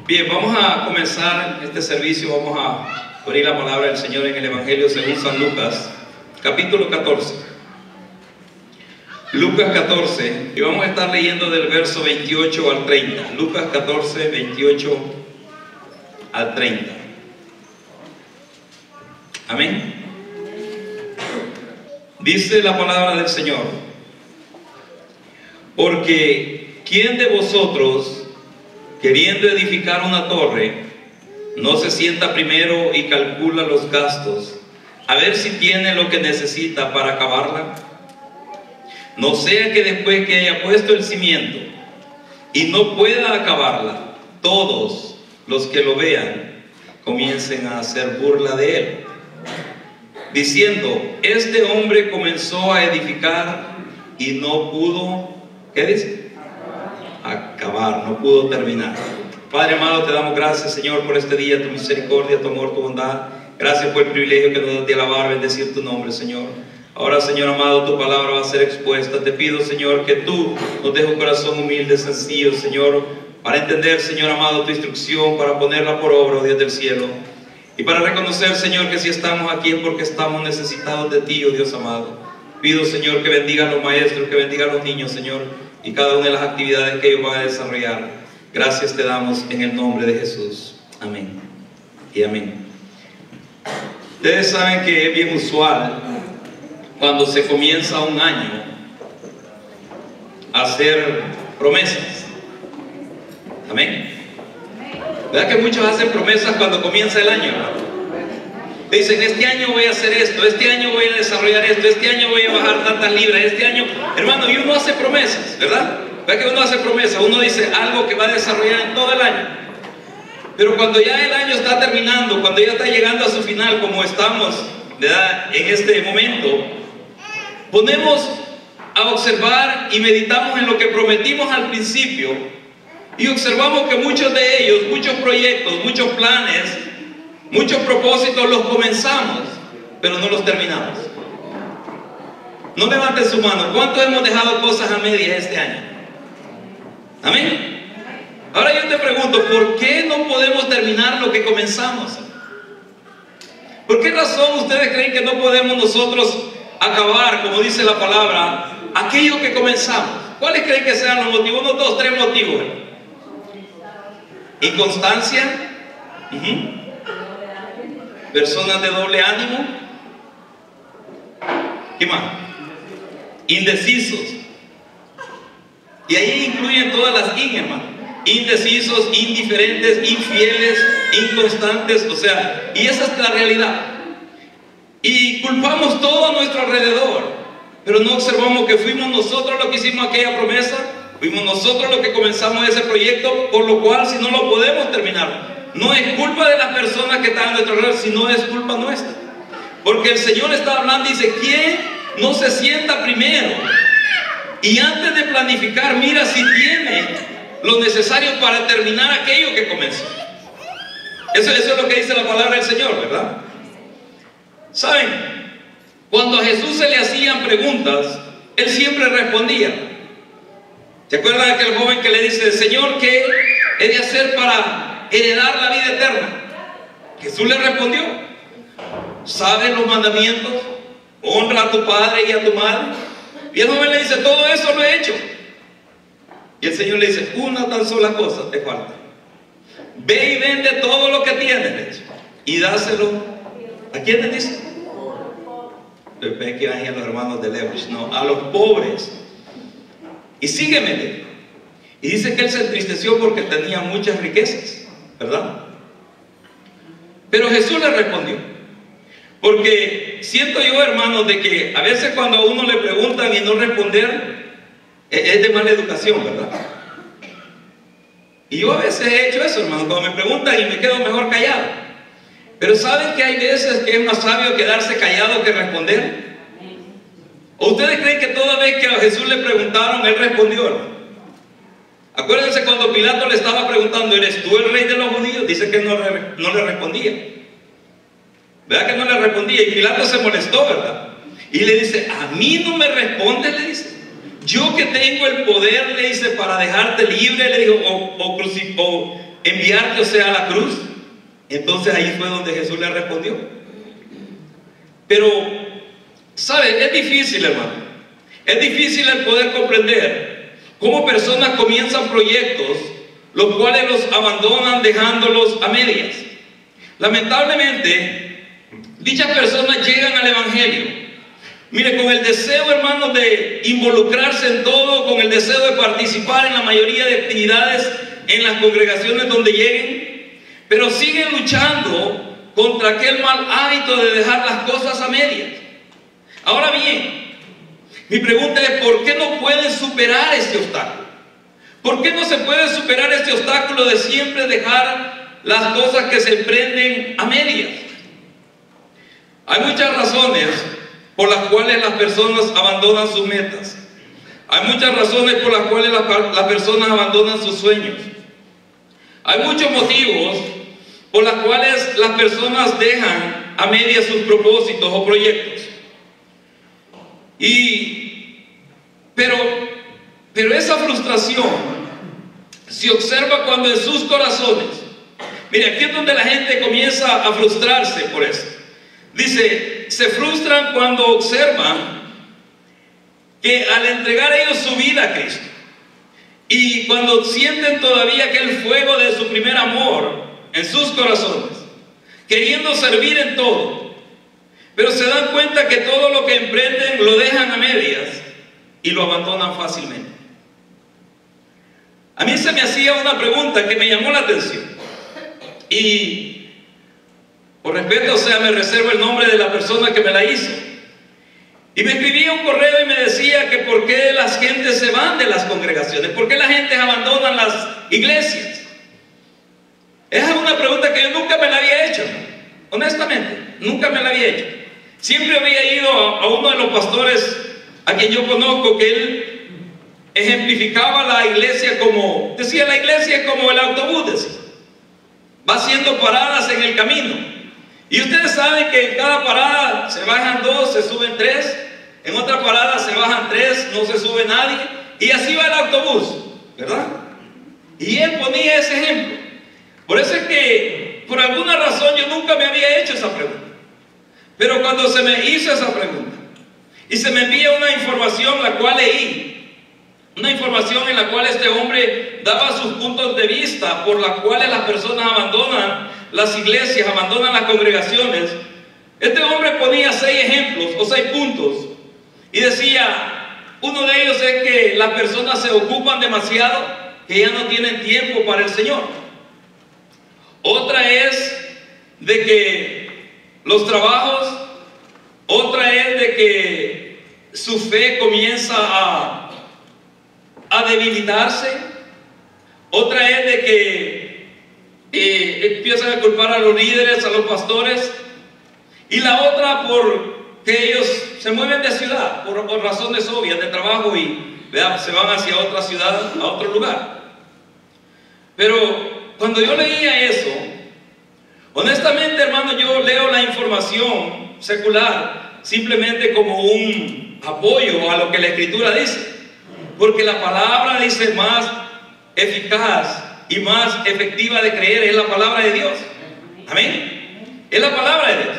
Bien, vamos a comenzar este servicio. Vamos a abrir la palabra del Señor en el Evangelio según San Lucas, capítulo 14. Lucas 14, y vamos a estar leyendo del verso 28 al 30. Lucas 14, 28 al 30. Amén. Dice la palabra del Señor: porque ¿quién de vosotros, queriendo edificar una torre, no se sienta primero y calcula los gastos, a ver si tiene lo que necesita para acabarla? No sea que después que haya puesto el cimiento y no pueda acabarla, todos los que lo vean comiencen a hacer burla de él, diciendo: este hombre comenzó a edificar y no pudo, ¿qué dice? Acabar, no pudo terminar. Padre amado, te damos gracias, Señor, por este día, tu misericordia, tu amor, tu bondad. Gracias por el privilegio que nos das de alabar, bendecir tu nombre, Señor. Ahora, Señor amado, tu palabra va a ser expuesta. Te pido, Señor, que tú nos des un corazón humilde, sencillo, Señor, para entender, Señor amado, tu instrucción, para ponerla por obra, oh Dios del cielo, y para reconocer, Señor, que si estamos aquí es porque estamos necesitados de ti, oh Dios amado. Pido, Señor, que bendiga a los maestros, que bendiga a los niños, Señor, y cada una de las actividades que ellos van a desarrollar. Gracias te damos en el nombre de Jesús. Amén y amén. Ustedes saben que es bien usual cuando se comienza un año a hacer promesas. Amén. ¿Verdad que muchos hacen promesas cuando comienza el año? Dicen: este año voy a hacer esto, este año voy a desarrollar esto, este año voy a bajar tantas libras, este año, hermano, y uno hace promesas, ¿verdad? ¿Verdad que uno hace promesas? Uno dice algo que va a desarrollar en todo el año. Pero cuando ya el año está terminando, cuando ya está llegando a su final, como estamos, ¿verdad?, en este momento, ponemos a observar y meditamos en lo que prometimos al principio, y observamos que muchos de ellos, muchos proyectos, muchos planes, muchos propósitos los comenzamos, pero no los terminamos. No levanten su mano. ¿Cuántos hemos dejado cosas a medias este año? Amén. Ahora yo te pregunto, ¿por qué no podemos terminar lo que comenzamos? ¿Por qué razón ustedes creen que no podemos nosotros acabar, como dice la palabra, aquello que comenzamos? ¿Cuáles creen que sean los motivos? 1, 2, 3 motivos. Inconstancia, personas de doble ánimo, ¿qué más? Indecisos. Y ahí incluyen todas las in, hermano. Indecisos, indiferentes, infieles, inconstantes, o sea, y esa es la realidad. Y culpamos todo a nuestro alrededor, pero no observamos que fuimos nosotros los que hicimos aquella promesa, fuimos nosotros los que comenzamos ese proyecto, por lo cual si no lo podemos terminar, no es culpa de las personas que están a nuestro alrededor, sino es culpa nuestra. Porque el Señor está hablando y dice: ¿quién no se sienta primero? Y antes de planificar, mira si tiene lo necesario para terminar aquello que comenzó. Eso es lo que dice la palabra del Señor, ¿verdad? ¿Saben? Cuando a Jesús se le hacían preguntas, Él siempre respondía. ¿Se acuerdan de aquel joven que le dice: Señor, ¿qué he de hacer para heredar la vida eterna? Jesús le respondió: ¿sabes los mandamientos? Honra a tu padre y a tu madre. Y el joven le dice: todo eso lo he hecho. Y el Señor le dice: una tan sola cosa te falta. Ve y vende todo lo que tienes y dáselo. ¿A quién le dice? Ve que van a los hermanos de Leverage. No, a los pobres. Y sígueme. Y dice que él se entristeció porque tenía muchas riquezas, ¿verdad? Pero Jesús le respondió. Porque siento yo, hermanos, de que a veces cuando a uno le preguntan y no responder, es de mala educación, ¿verdad? Y yo a veces he hecho eso, hermano, cuando me preguntan y me quedo mejor callado. Pero ¿saben que hay veces que es más sabio quedarse callado que responder? ¿O ustedes creen que toda vez que a Jesús le preguntaron, Él respondió? Acuérdense cuando Pilato le estaba preguntando: ¿eres tú el rey de los judíos? Dice que no le respondía. ¿Verdad que no le respondía? Y Pilato se molestó, ¿verdad? Y le dice: ¿a mí no me respondes? Le dice: yo que tengo el poder, le dice, para dejarte libre, le dijo, enviarte, o sea, a la cruz? Entonces ahí fue donde Jesús le respondió. Pero, ¿sabe? Es difícil, hermano. Es difícil el poder comprender cómo personas comienzan proyectos, los cuales los abandonan dejándolos a medias. Lamentablemente, dichas personas llegan al Evangelio, mire, con el deseo, hermanos, de involucrarse en todo, con el deseo de participar en la mayoría de actividades en las congregaciones donde lleguen, pero siguen luchando contra aquel mal hábito de dejar las cosas a medias. Ahora bien, mi pregunta es, ¿por qué no pueden superar este obstáculo? ¿Por qué no se puede superar este obstáculo de siempre dejar las cosas que se emprenden a medias? Hay muchas razones por las cuales las personas abandonan sus metas. Hay muchas razones por las cuales las personas abandonan sus sueños. Hay muchos motivos por los cuales las personas dejan a medias sus propósitos o proyectos. Pero esa frustración se observa cuando en sus corazones, mire, aquí es donde la gente comienza a frustrarse por eso. Dice, se frustran cuando observan que al entregar ellos su vida a Cristo, y cuando sienten todavía aquel fuego de su primer amor en sus corazones, queriendo servir en todo, pero se dan cuenta que todo lo que emprenden lo dejan a medias y lo abandonan fácilmente. A mí se me hacía una pregunta que me llamó la atención, y por respeto, o sea, me reservo el nombre de la persona que me la hizo. Y me escribía un correo y me decía que por qué las gentes se van de las congregaciones, por qué la gente abandona las iglesias. Esa es una pregunta que yo nunca me la había hecho, honestamente, nunca me la había hecho. Siempre había ido a uno de los pastores a quien yo conozco, que él ejemplificaba la iglesia como, decía, la iglesia es como el autobús, decía. Va haciendo paradas en el camino. Y ustedes saben que en cada parada se bajan 2, se suben 3, en otra parada se bajan 3, no se sube nadie, y así va el autobús, ¿verdad? Y él ponía ese ejemplo. Por eso es que, por alguna razón, yo nunca me había hecho esa pregunta. Pero cuando se me hizo esa pregunta, y se me envía una información la cual leí, una información en la cual este hombre daba sus puntos de vista por las cuales las personas abandonan las iglesias, abandonan las congregaciones. Este hombre ponía 6 ejemplos o 6 puntos y decía, uno de ellos es que las personas se ocupan demasiado, que ya no tienen tiempo para el Señor. Otra es de que los trabajos, otra es de que su fe comienza a debilitarse, otra es de que empiezan a culpar a los líderes, a los pastores, y la otra por que ellos se mueven de ciudad por razones obvias de trabajo y se van hacia otra ciudad, a otro lugar. Pero cuando yo leía eso, honestamente, hermano, yo leo la información secular simplemente como un apoyo a lo que la Escritura dice, porque la palabra dice más eficaz y más efectiva de creer es la palabra de Dios. Amén. Es la palabra de Dios.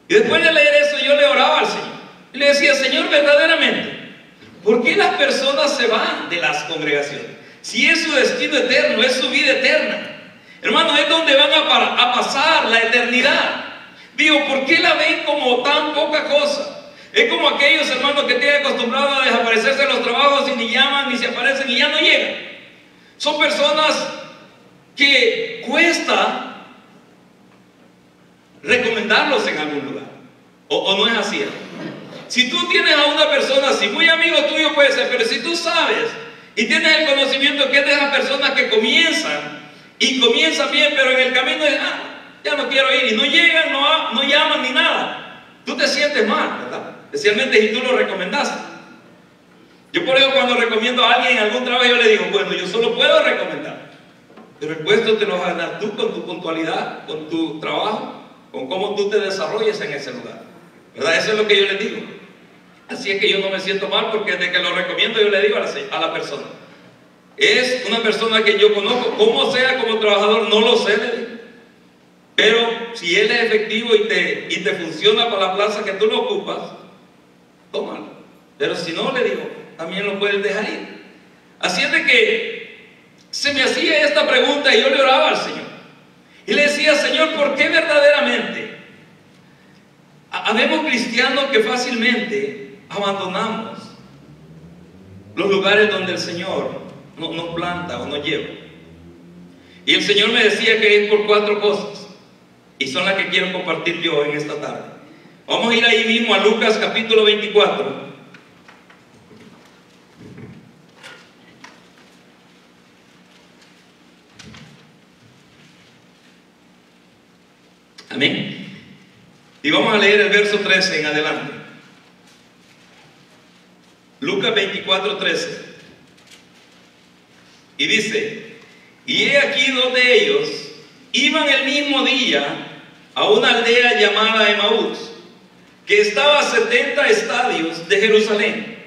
Y después de leer eso, yo le oraba al Señor y le decía, Señor, verdaderamente, ¿por qué las personas se van de las congregaciones? Si es su destino eterno, es su vida eterna, hermano, es donde van a pasar la eternidad. Digo, ¿por qué la ven como tan poca cosa? Es como aquellos hermanos que tienen acostumbrados a desaparecerse de los trabajos y ni llaman, ni se aparecen y ya no llegan. Son personas que cuesta recomendarlos en algún lugar. ¿O no es así? Si tú tienes a una persona así, muy amigo tuyo puede ser, pero si tú sabes y tienes el conocimiento que es de esas personas que comienzan bien, pero en el camino es, ya no quiero ir, y no llegan, no llaman ni nada, tú te sientes mal, ¿verdad? Especialmente si tú lo recomendaste. Yo por eso cuando recomiendo a alguien en algún trabajo, yo le digo, bueno, yo solo puedo recomendar, pero el puesto te lo vas a ganar tú con tu puntualidad, con tu trabajo, con cómo tú te desarrolles en ese lugar, ¿verdad? Eso es lo que yo les digo. Así es que yo no me siento mal porque desde que lo recomiendo yo le digo a la persona, Es una persona que yo conozco, como sea como trabajador, no lo sé, pero si él es efectivo y te funciona para la plaza que tú lo ocupas, tómalo. Pero si no, le digo, también lo puedes dejar ir. Así es de que se me hacía esta pregunta y yo le oraba al Señor. Y le decía, Señor, ¿por qué verdaderamente habemos cristianos que fácilmente abandonamos los lugares donde el Señor nos planta o nos lleva? Y el Señor me decía que es por 4 cosas, y son las que quiero compartir yo en esta tarde. Vamos a ir ahí mismo a Lucas capítulo 24. Amén. Y vamos a leer el verso 13 en adelante. Lucas 24, 13. Y dice: y he aquí 2 de ellos iban el mismo día a una aldea llamada Emaús, que estaba a 70 estadios de Jerusalén,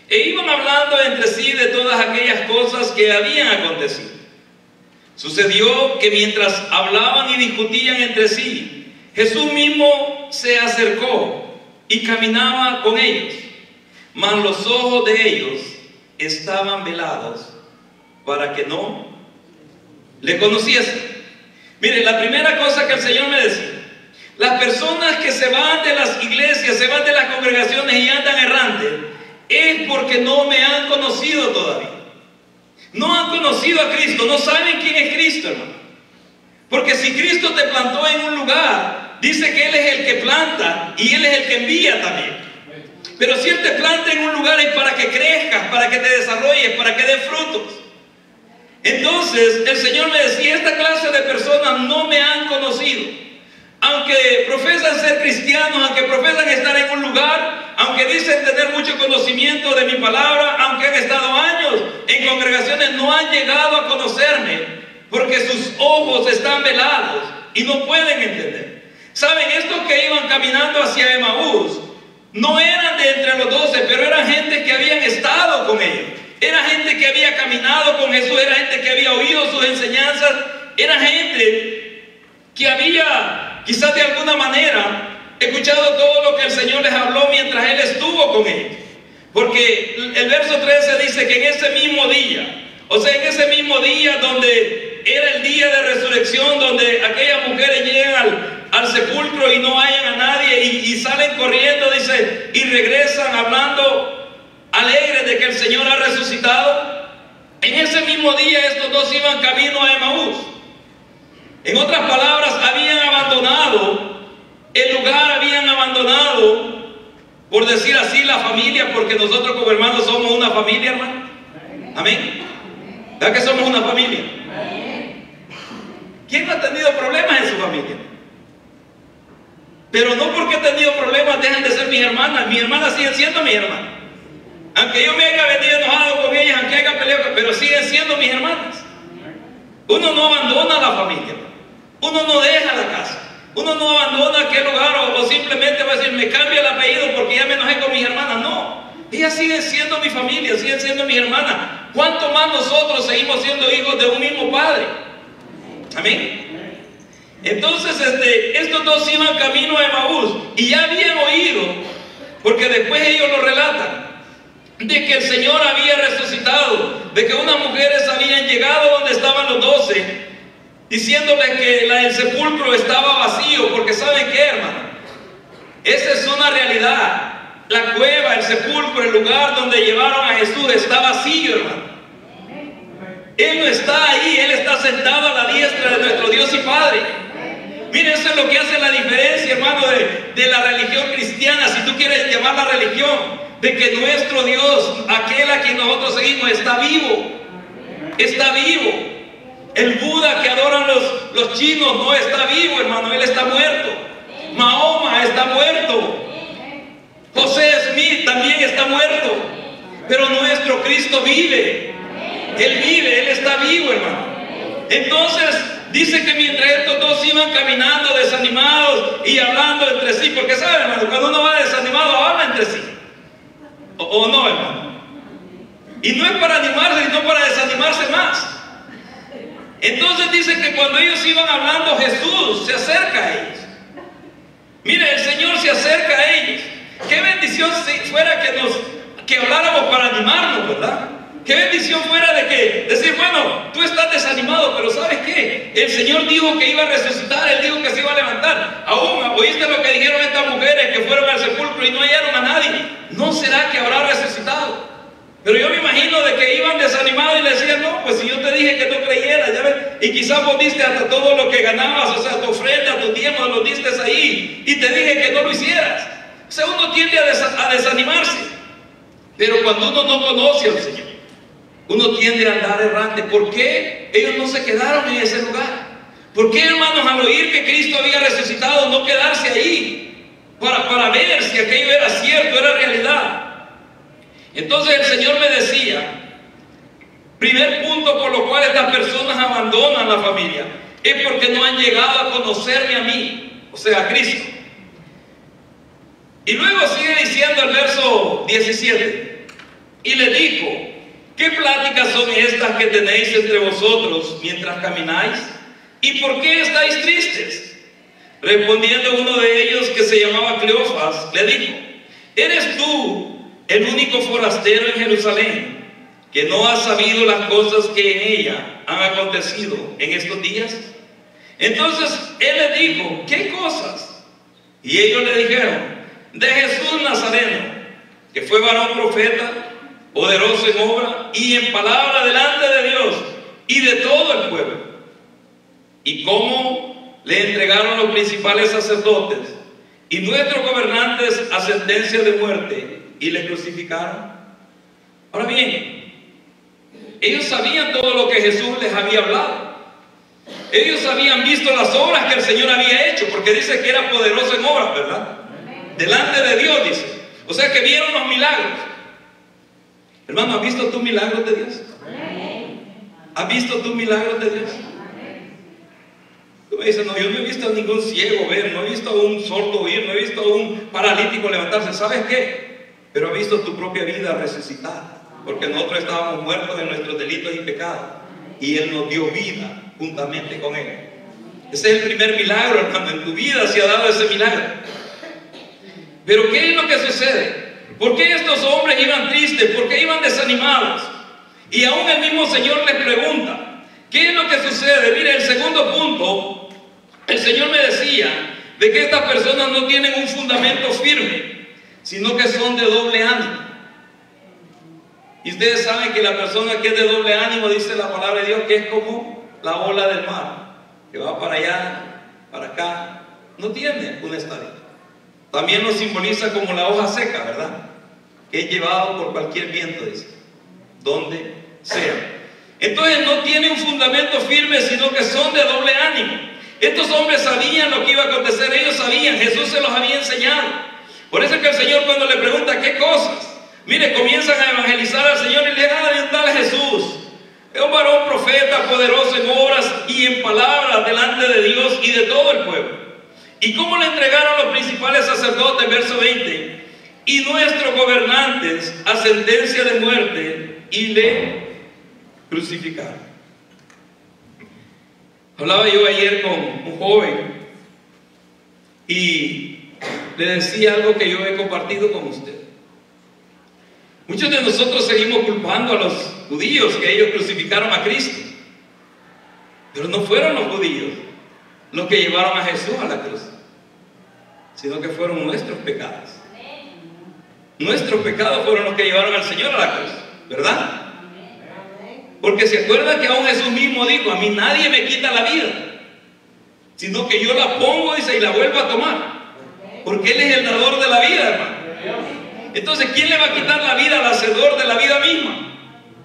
e iban hablando entre sí de todas aquellas cosas que habían acontecido. Sucedió que mientras hablaban y discutían entre sí, Jesús mismo se acercó y caminaba con ellos, mas los ojos de ellos estaban velados para que no le conociesen. Mire, la primera cosa que el Señor me decía: las personas que se van de las iglesias, se van de las congregaciones y andan errantes, es porque no me han conocido todavía. No han conocido a Cristo, no saben quién es Cristo, hermano. Porque si Cristo te plantó en un lugar, dice que Él es el que planta y Él es el que envía también. Pero si Él te planta en un lugar es para que crezcas, para que te desarrolles, para que des frutos. Entonces el Señor me decía: esta clase de personas no me han conocido. Aunque profesan ser cristianos, aunque profesan estar en un lugar, aunque dicen tener mucho conocimiento de mi palabra, aunque han estado años en congregaciones, no han llegado a conocerme, porque sus ojos están velados y no pueden entender. ¿Saben? Estos que iban caminando hacia Emaús no eran de entre los 12, pero eran gente que habían estado con ellos. Era gente que había caminado con Jesús, era gente que había oído sus enseñanzas, era gente que había, quizás de alguna manera, escuchado todo lo que el Señor les habló mientras Él estuvo con ellos. Porque el verso 13 dice que en ese mismo día, o sea, en ese mismo día donde era el día de resurrección, donde aquellas mujeres llegan al sepulcro y no hallan a nadie y salen corriendo, dice, y regresan hablando alegres de que el Señor ha resucitado. En ese mismo día estos 2 iban camino a Emaús. En otras palabras, habían abandonado el lugar, habían abandonado, por decir así, la familia, porque nosotros como hermanos somos una familia, hermano. Amén. ¿Verdad que somos una familia? ¿Quién no ha tenido problemas en su familia? Pero no porque he tenido problemas dejan de ser mis hermanas. Mis hermanas siguen siendo mis hermanas. Aunque yo me haya venido enojado con ellas, aunque haya peleado, pero siguen siendo mis hermanas. Uno no abandona la familia, uno no deja la casa, uno no abandona aquel lugar o simplemente va a decir, me cambia el apellido porque ya me enojé con mis hermanas. No, ellas siguen siendo mi familia, siguen siendo mis hermanas. ¿Cuánto más nosotros seguimos siendo hijos de un mismo Padre? Amén. Entonces estos 2 iban camino a Emaús y ya habían oído, porque después ellos lo relatan, de que el Señor había resucitado, de que unas mujeres habían llegado donde estaban los 12, diciéndoles que el sepulcro estaba vacío, porque ¿saben qué, hermano? Esa es una realidad. La cueva, el sepulcro, el lugar donde llevaron a Jesús está vacío, hermano. Él no está ahí, Él está sentado a la diestra de nuestro Dios y Padre. Mire, eso es lo que hace la diferencia, hermano, de la religión cristiana, si tú quieres llamarla religión, de que nuestro Dios, aquel a quien nosotros seguimos, está vivo. Está vivo. El Buda que adoran los chinos no está vivo, hermano, él está muerto. Mahoma está muerto. José Smith también está muerto. Pero nuestro Cristo vive. Él vive, Él está vivo, hermano. Entonces, dice que mientras estos 2 iban caminando desanimados y hablando entre sí, porque saben, hermano, cuando uno va desanimado habla entre sí. ¿O no, hermano? Y no es para animarse, sino para desanimarse más. Entonces dice que cuando ellos iban hablando, Jesús se acerca a ellos. Mire, el Señor se acerca a ellos. Qué bendición si fuera que habláramos para animarnos, ¿verdad? Qué bendición fuera de que decir, bueno, tú estás desanimado, pero ¿sabes qué? El Señor dijo que iba a resucitar, Él dijo que se iba a levantar. Aún, ¿oíste lo que dijeron estas mujeres que fueron al sepulcro y no hallaron a nadie? ¿No será que habrá resucitado? Pero yo me imagino de que iban desanimados y le decían, no, pues si yo te dije que no creyeras, ya ves, y quizás vos diste hasta todo lo que ganabas, o sea, tu ofrenda, tu tiempo, lo diste ahí, y te dije que no lo hicieras. O sea, uno tiende a desanimarse, pero cuando uno no conoce al Señor, uno tiende a andar errante. ¿Por qué ellos no se quedaron en ese lugar? ¿Por qué, hermanos, al oír que Cristo había resucitado, no quedarse ahí para ver si aquello era cierto, era realidad? Entonces el Señor me decía, primer punto por lo cual estas personas abandonan la familia, es porque no han llegado a conocerme a mí, o sea, a Cristo. Y luego sigue diciendo el verso 17, y le dijo, ¿qué pláticas son estas que tenéis entre vosotros mientras camináis? ¿Y por qué estáis tristes? Respondiendo uno de ellos, que se llamaba Cleofas, le dijo, ¿eres tú el único forastero en Jerusalén que no ha sabido las cosas que en ella han acontecido en estos días? Entonces él le dijo, ¿qué cosas? Y ellos le dijeron, de Jesús Nazareno, que fue varón profeta, poderoso en obra y en palabra delante de Dios y de todo el pueblo, y cómo le entregaron los principales sacerdotes y nuestros gobernantes a sentencia de muerte y le crucificaron. Ahora bien, ellos sabían todo lo que Jesús les había hablado. Ellos habían visto las obras que el Señor había hecho, porque dice que era poderoso en obras, ¿verdad? Delante de Dios, dice. O sea que vieron los milagros. Hermano, ¿has visto tú milagros de Dios? ¿Has visto tú milagros de Dios? Tú me dices, no, yo no he visto a ningún ciego ver, no he visto a un sordo oír, no he visto a un paralítico levantarse. ¿Sabes qué? Pero has visto tu propia vida resucitar, porque nosotros estábamos muertos en nuestros delitos y pecados, y Él nos dio vida juntamente con Él. Ese es el primer milagro, hermano. En tu vida se ha dado ese milagro. Pero ¿qué es lo que sucede? ¿Por qué estos hombres iban tristes? ¿Por qué iban desanimados? Y aún el mismo Señor les pregunta, ¿qué es lo que sucede? Mire, el segundo punto, el Señor me decía de que estas personas no tienen un fundamento firme, sino que son de doble ánimo. Y ustedes saben que la persona que es de doble ánimo, dice la palabra de Dios, que es como la ola del mar, que va para allá, para acá, no tiene una estadía. También lo simboliza como la hoja seca, ¿verdad? Que es llevado por cualquier viento, dice, donde sea. Entonces no tiene un fundamento firme, sino que son de doble ánimo. Estos hombres sabían lo que iba a acontecer, ellos sabían, Jesús se los había enseñado. Por eso es que el Señor, cuando le pregunta qué cosas, mire, comienzan a evangelizar al Señor y le digan, de un tal Jesús, es un varón profeta, poderoso en obras y en palabras delante de Dios y de todo el pueblo. ¿Y cómo le entregaron los principales sacerdotes? Verso 20, y nuestros gobernantes a sentencia de muerte y le crucificaron. Hablaba yo ayer con un joven y le decía algo que yo he compartido con usted. Muchos de nosotros seguimos culpando a los judíos que ellos crucificaron a Cristo, pero no fueron los judíos los que llevaron a Jesús a la cruz, sino que fueron nuestros pecados. Nuestros pecados fueron los que llevaron al Señor a la cruz, ¿verdad? Porque se acuerda que aún Jesús mismo dijo, a mí nadie me quita la vida, sino que yo la pongo, dice, y la vuelvo a tomar, porque Él es el dador de la vida, hermano. Entonces, ¿quién le va a quitar la vida al hacedor de la vida misma?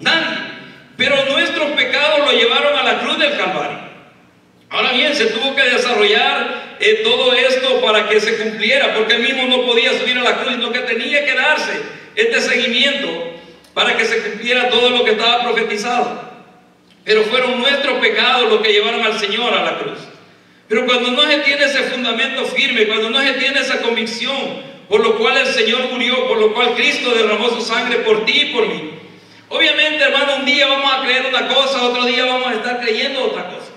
Nadie. Pero nuestros pecados lo llevaron a la cruz del Calvario. Ahora bien, se tuvo que desarrollar todo esto para que se cumpliera, porque Él mismo no podía subir a la cruz, sino que tenía que darse este seguimiento para que se cumpliera todo lo que estaba profetizado. Pero fueron nuestros pecados los que llevaron al Señor a la cruz. Pero cuando no se tiene ese fundamento firme, cuando no se tiene esa convicción por lo cual el Señor murió, por lo cual Cristo derramó su sangre por ti y por mí, Obviamente, hermano, un día vamos a creer una cosa, otro día vamos a estar creyendo otra cosa.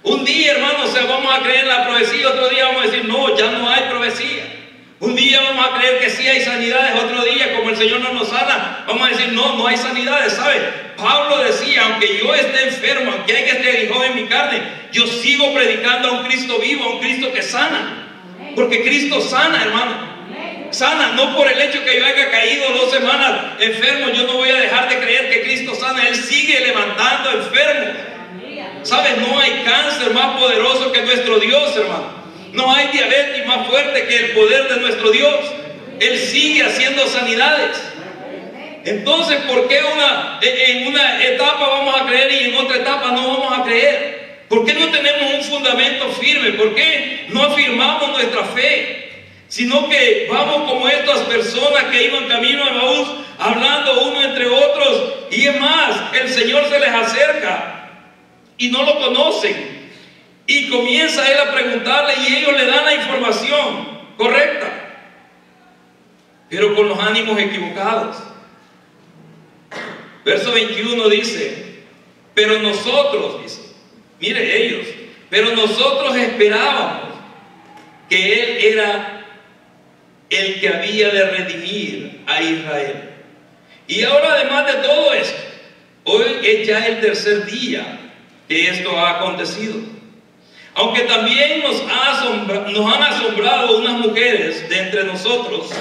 Un día, hermano, o sea, vamos a creer en la profecía, otro día vamos a decir, no, ya no hay profecía. Un día vamos a creer que sí hay sanidades, otro día, como el Señor no nos sana, vamos a decir, no, no hay sanidades, ¿sabe? Pablo decía, aunque yo esté enfermo, aunque haya este aguijón en mi carne, yo sigo predicando a un Cristo vivo, a un Cristo que sana. Porque Cristo sana, hermano. Sana, no por el hecho que yo haya caído 2 semanas enfermo, yo no voy a dejar de creer que Cristo sana. Él sigue levantando enfermos. ¿Sabes? No hay cáncer más poderoso que nuestro Dios, hermano. No hay diabetes más fuerte que el poder de nuestro Dios. Él sigue haciendo sanidades. Entonces, ¿por qué en una etapa vamos a creer y en otra etapa no vamos a creer? ¿Por qué no tenemos un fundamento firme? ¿Por qué no afirmamos nuestra fe? Sino que vamos como estas personas que iban camino a Emaús, hablando uno entre otros, y es más, el Señor se les acerca y no lo conocen, y comienza él a preguntarle y ellos le dan la información correcta, pero con los ánimos equivocados. Verso 21 dice, pero nosotros, dice, mire ellos, pero nosotros esperábamos que Él era el que había de redimir a Israel. Y ahora, además de todo esto, hoy es ya el 3er día que esto ha acontecido. Aunque también nos han asombrado unas mujeres de entre nosotros,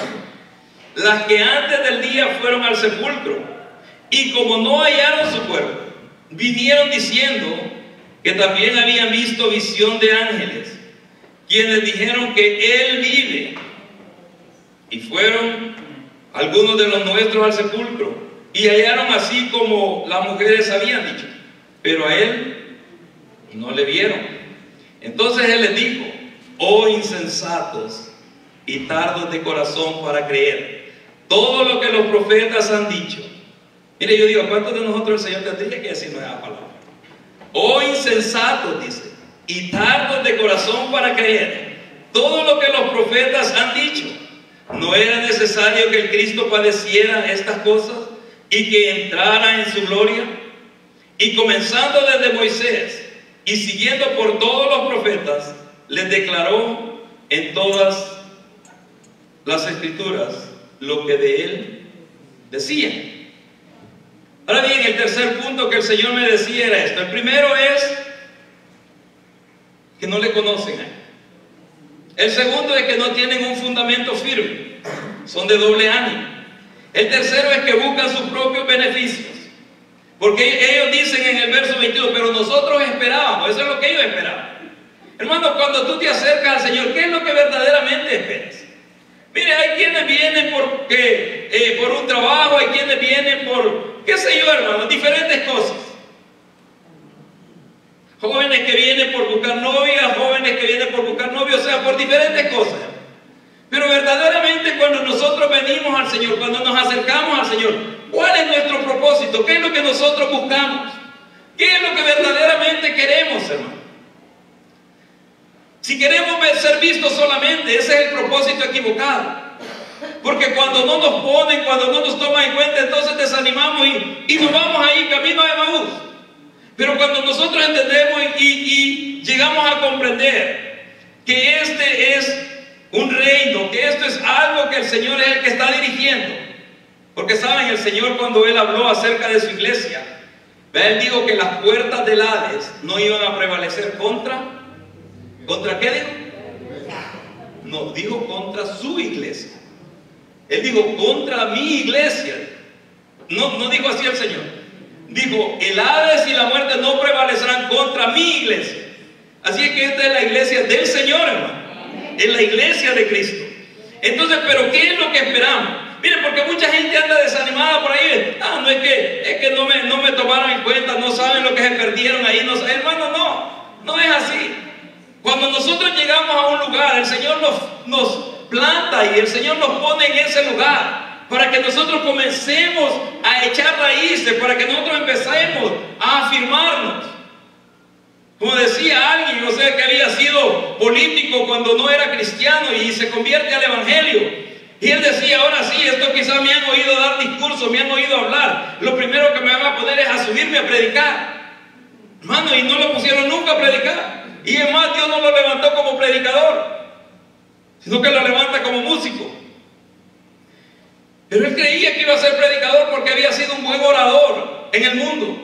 las que antes del día fueron al sepulcro, y como no hallaron su cuerpo, vinieron diciendo que también habían visto visión de ángeles, quienes dijeron que Él vive. Y fueron algunos de los nuestros al sepulcro, y hallaron así como las mujeres habían dicho, pero a Él no le vieron. Entonces Él les dijo, oh insensatos y tardos de corazón para creer todo lo que los profetas han dicho. Mire, yo digo, ¿a cuántos de nosotros el Señor tendría que decirnos esa palabra? Oh insensatos, dice, y tardos de corazón para creer todo lo que los profetas han dicho. ¿No era necesario que el Cristo padeciera estas cosas y que entrara en su gloria? Y comenzando desde Moisés y siguiendo por todos los profetas, les declaró en todas las escrituras lo que de Él decían. Ahora bien, el tercer punto que el Señor me decía era esto. El primero es que no le conocen a Él. El segundo es que no tienen un fundamento firme, son de doble ánimo. El tercero es que buscan sus propios beneficios, porque ellos dicen en el verso 21, pero nosotros esperábamos. Eso es lo que ellos esperaban. Hermano, cuando tú te acercas al Señor, ¿qué es lo que verdaderamente esperas? Mire, hay quienes vienen por un trabajo, hay quienes vienen por, qué sé yo, hermano, diferentes cosas. Jóvenes que vienen por buscar novia, jóvenes que vienen por buscar novio, o sea, por diferentes cosas. Pero verdaderamente cuando nosotros venimos al Señor, cuando nos acercamos al Señor, ¿cuál es nuestro propósito? ¿Qué es lo que nosotros buscamos? ¿Qué es lo que verdaderamente queremos, hermano? Si queremos ser vistos solamente, ese es el propósito equivocado. Porque cuando no nos ponen, cuando no nos toman en cuenta, entonces desanimamos y nos vamos ahí camino a Emaús. Pero cuando nosotros entendemos y llegamos a comprender que este es un reino, que esto es algo que el Señor es el que está dirigiendo. Porque saben, el Señor cuando Él habló acerca de su iglesia, Él dijo que las puertas del Hades no iban a prevalecer ¿contra qué dijo? No, dijo contra su iglesia. Él dijo contra mi iglesia. No dijo así el Señor. Dijo, el Hades y la muerte no prevalecerán contra mi iglesia. Así es que esta es la iglesia del Señor, hermano. Es la iglesia de Cristo. Entonces, ¿pero qué es lo que esperamos? Miren, porque mucha gente anda desanimada por ahí. No es que no me tomaron en cuenta, no saben lo que se perdieron ahí. No, hermano, no es así. Cuando nosotros llegamos a un lugar, el Señor nos planta y el Señor nos pone en ese lugar para que nosotros comencemos a echar raíces, para que nosotros empecemos a afirmarnos. Como decía alguien, que había sido político cuando no era cristiano y se convierte al evangelio. Y él decía, ahora sí, esto quizás me han oído dar discursos, me han oído hablar. Lo primero que me van a poner es a subirme a predicar. Hermano, y no lo pusieron nunca a predicar. Y es más, Dios no lo levantó como predicador, sino que lo levanta como músico. Pero él creía que iba a ser predicador porque había sido un buen orador en el mundo.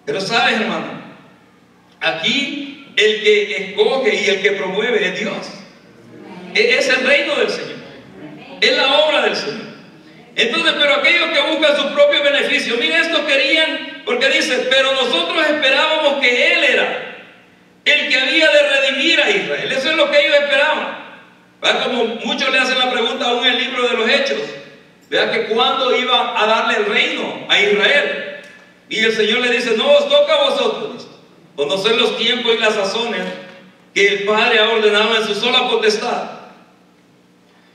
Pero sabes, hermano, aquí el que escoge y el que promueve es Dios. Es el reino del Señor, es la obra del Señor. Entonces, pero aquellos que buscan su propio beneficio, miren, esto querían, porque dice, pero nosotros esperábamos que Él era el que había de redimir a Israel. Eso es lo que ellos esperaban. ¿Verdad? Como muchos le hacen la pregunta aún en el libro de los Hechos, ¿verdad? Que cuándo iba a darle el reino a Israel. Y el Señor le dice, no os toca a vosotros conocer los tiempos y las sazones que el Padre ha ordenado en su sola potestad.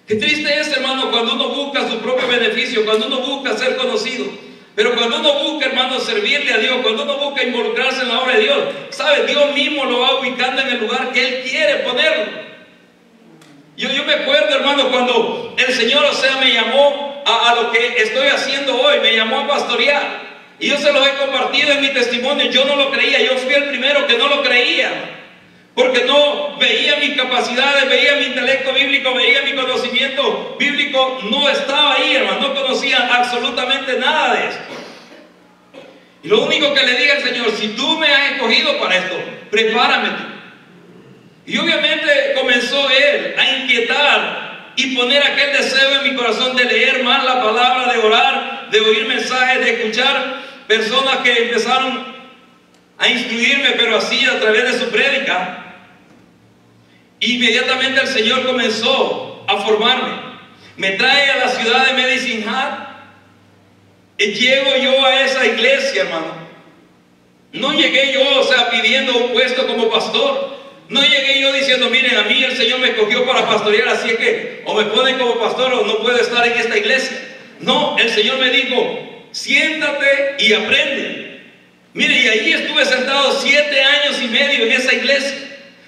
Qué triste es, hermano, cuando uno busca su propio beneficio, cuando uno busca ser conocido. Pero cuando uno busca, hermano, servirle a Dios, cuando uno busca involucrarse en la obra de Dios, ¿sabe? Dios mismo lo va ubicando en el lugar que Él quiere ponerlo. Yo me acuerdo, hermano, cuando el Señor, me llamó a lo que estoy haciendo hoy, me llamó a pastorear. Y yo se los he compartido en mi testimonio. Yo no lo creía, yo fui el primero que no lo creía, porque no veía mis capacidades, veía mi intelecto bíblico, veía mi conocimiento bíblico, no estaba ahí, hermano, no conocía absolutamente nada de esto. Y lo único que le dije al Señor, si tú me has escogido para esto, prepárame tú. Y obviamente comenzó Él a inquietar y poner aquel deseo en mi corazón de leer más la palabra, de orar, de oír mensajes, de escuchar personas que empezaron a instruirme, pero así a través de su prédica. Inmediatamente el Señor comenzó a formarme. Me trae a la ciudad de Medicine Hat. Llego yo a esa iglesia, hermano. No llegué yo, pidiendo un puesto como pastor. No llegué yo diciendo, miren, a mí el Señor me escogió para pastorear, así es que o me ponen como pastor o no puedo estar en esta iglesia. No, el Señor me dijo, siéntate y aprende. Mire, y ahí estuve sentado 7 años y medio en esa iglesia.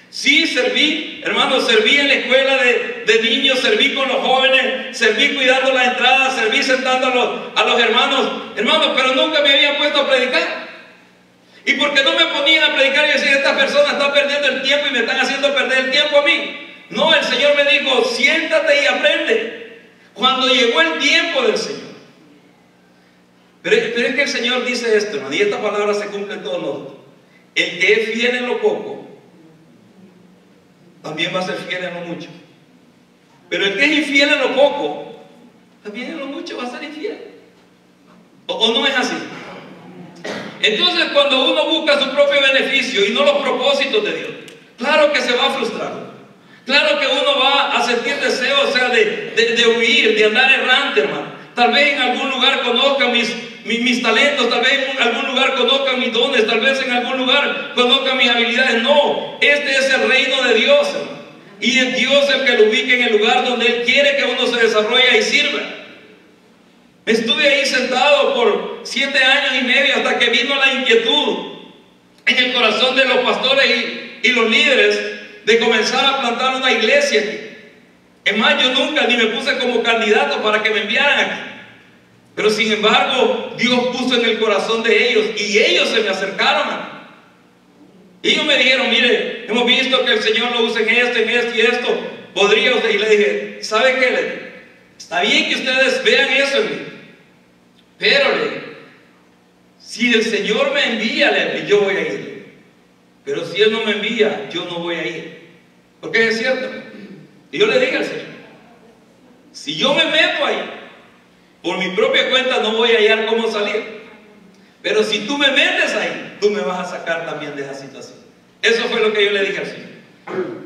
Sí, serví, hermano, serví en la escuela de niños, serví con los jóvenes, serví cuidando la entrada, serví sentando a los hermanos, pero nunca me había puesto a predicar. Y porque no me ponían a predicar, yo decía, esta persona está perdiendo el tiempo y me están haciendo perder el tiempo a mí. No, el Señor me dijo, siéntate y aprende. Cuando llegó el tiempo del Señor. Pero es que el Señor dice esto, hermano, y esta palabra se cumple en todos nosotros. El que es fiel en lo poco, también va a ser fiel en lo mucho. Pero el que es infiel en lo poco, también en lo mucho va a ser infiel. ¿O no es así? Entonces, cuando uno busca su propio beneficio y no los propósitos de Dios, claro que se va a frustrar. Claro que uno va a sentir deseo, de huir, de andar errante, hermano. Tal vez en algún lugar conozca mis talentos, tal vez en algún lugar conozca mis dones, tal vez en algún lugar conozca mis habilidades. No, este es el reino de Dios, hermano. Y es Dios el que lo ubica en el lugar donde Él quiere que uno se desarrolle y sirva. Estuve ahí sentado por 7 años y medio hasta que vino la inquietud en el corazón de los pastores y los líderes de comenzar a plantar una iglesia aquí. Es más, yo nunca ni me puse como candidato para que me enviaran aquí. Pero sin embargo, Dios puso en el corazón de ellos y ellos se me acercaron a mí. Y ellos me dijeron, mire, hemos visto que el Señor lo usa en esto y esto. ¿Podría usted? Y le dije, ¿sabe qué? Le dije, está bien que ustedes vean eso en mí. Pero le dije, si el Señor me envía, le dije, yo voy a ir. Pero si Él no me envía, yo no voy a ir. Porque es cierto. Y yo le dije al Señor, si yo me meto ahí, por mi propia cuenta no voy a hallar cómo salir. Pero si tú me metes ahí, tú me vas a sacar también de esa situación. Eso fue lo que yo le dije al Señor.